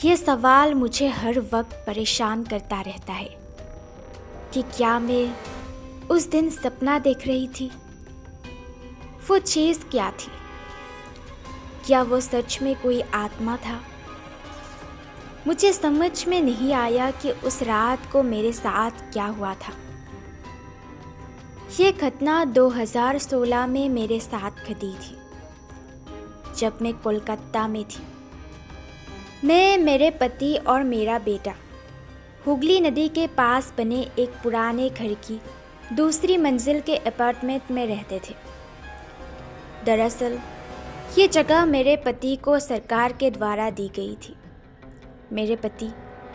ये सवाल मुझे हर वक्त परेशान करता रहता है कि क्या मैं उस दिन सपना देख रही थी। वो चीज़ क्या थी? क्या वो सच में कोई आत्मा था? मुझे समझ में नहीं आया कि उस रात को मेरे साथ क्या हुआ था। ये घटना 2016 में मेरे साथ घटी थी, जब मैं कोलकाता में थी। मैं, मेरे पति और मेरा बेटा हुगली नदी के पास बने एक पुराने घर की दूसरी मंजिल के अपार्टमेंट में रहते थे। दरअसल ये जगह मेरे पति को सरकार के द्वारा दी गई थी। मेरे पति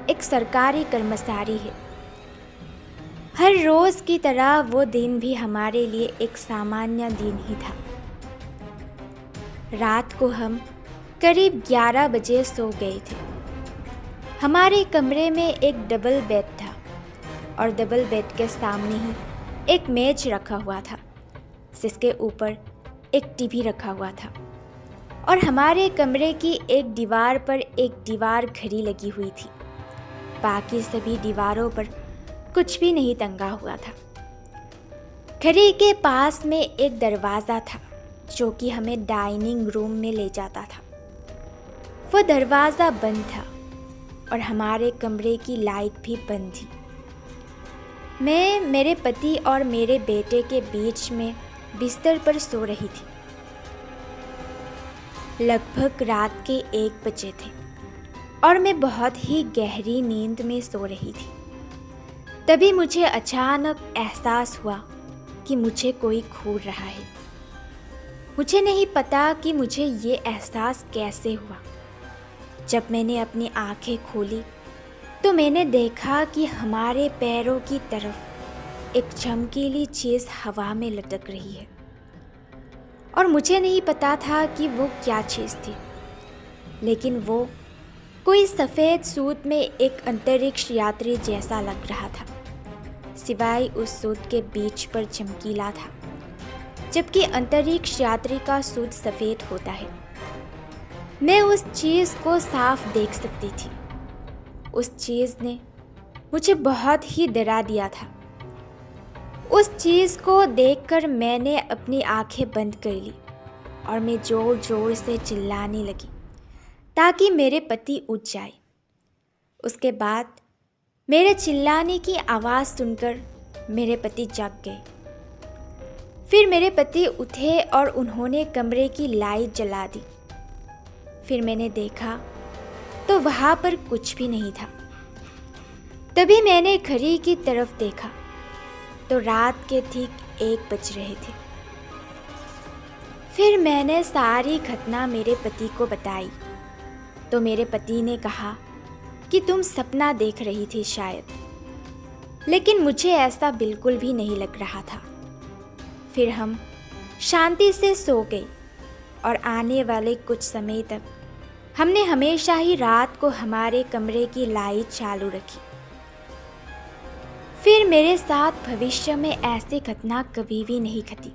एक सरकारी कर्मचारी है। हर रोज़ की तरह वो दिन भी हमारे लिए एक सामान्य दिन ही था। रात को हम करीब 11 बजे सो गए थे। हमारे कमरे में एक डबल बेड था और डबल बेड के सामने ही एक मेज रखा हुआ था, जिसके ऊपर एक टीवी रखा हुआ था और हमारे कमरे की एक दीवार पर एक दीवार घड़ी लगी हुई थी। बाकी सभी दीवारों पर कुछ भी नहीं टंगा हुआ था। घड़ी के पास में एक दरवाज़ा था जो कि हमें डाइनिंग रूम में ले जाता था। वो दरवाज़ा बंद था और हमारे कमरे की लाइट भी बंद थी। मैं, मेरे पति और मेरे बेटे के बीच में बिस्तर पर सो रही थी। लगभग रात के 1 बजे थे और मैं बहुत ही गहरी नींद में सो रही थी। तभी मुझे अचानक एहसास हुआ कि मुझे कोई घूर रहा है। मुझे नहीं पता कि मुझे ये एहसास कैसे हुआ। जब मैंने अपनी आंखें खोली तो मैंने देखा कि हमारे पैरों की तरफ एक चमकीली चीज़ हवा में लटक रही है और मुझे नहीं पता था कि वो क्या चीज़ थी, लेकिन वो कोई सफ़ेद सूट में एक अंतरिक्ष यात्री जैसा लग रहा था, सिवाय उस सूट के बीच पर चमकीला था, जबकि अंतरिक्ष यात्री का सूट सफ़ेद होता है। मैं उस चीज़ को साफ देख सकती थी। उस चीज़ ने मुझे बहुत ही डरा दिया था। उस चीज़ को देखकर मैंने अपनी आंखें बंद कर ली और मैं ज़ोर ज़ोर से चिल्लाने लगी ताकि मेरे पति उठ जाए। उसके बाद मेरे चिल्लाने की आवाज़ सुनकर मेरे पति जाग गए। फिर मेरे पति उठे और उन्होंने कमरे की लाइट जला दी। फिर मैंने देखा तो वहाँ पर कुछ भी नहीं था। तभी मैंने घड़ी की तरफ देखा तो रात के ठीक 1 बज रहे थे। फिर मैंने सारी घटना मेरे पति को बताई तो मेरे पति ने कहा कि तुम सपना देख रही थी शायद, लेकिन मुझे ऐसा बिल्कुल भी नहीं लग रहा था। फिर हम शांति से सो गए और आने वाले कुछ समय तक हमने हमेशा ही रात को हमारे कमरे की लाइट चालू रखी। फिर मेरे साथ भविष्य में ऐसी घटना कभी भी नहीं घटी।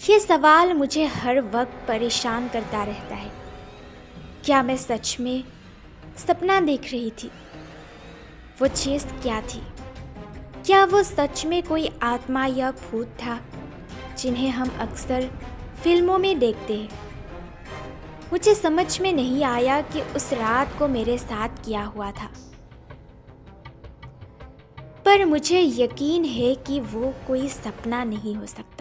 ये सवाल मुझे हर वक्त परेशान करता रहता है। क्या मैं सच में सपना देख रही थी? वो चीज़ क्या थी? क्या वो सच में कोई आत्मा या भूत था जिन्हें हम अक्सर फिल्मों में देखते हैं? मुझे समझ में नहीं आया कि उस रात को मेरे साथ क्या हुआ था, पर मुझे यकीन है कि वो कोई सपना नहीं हो सकता।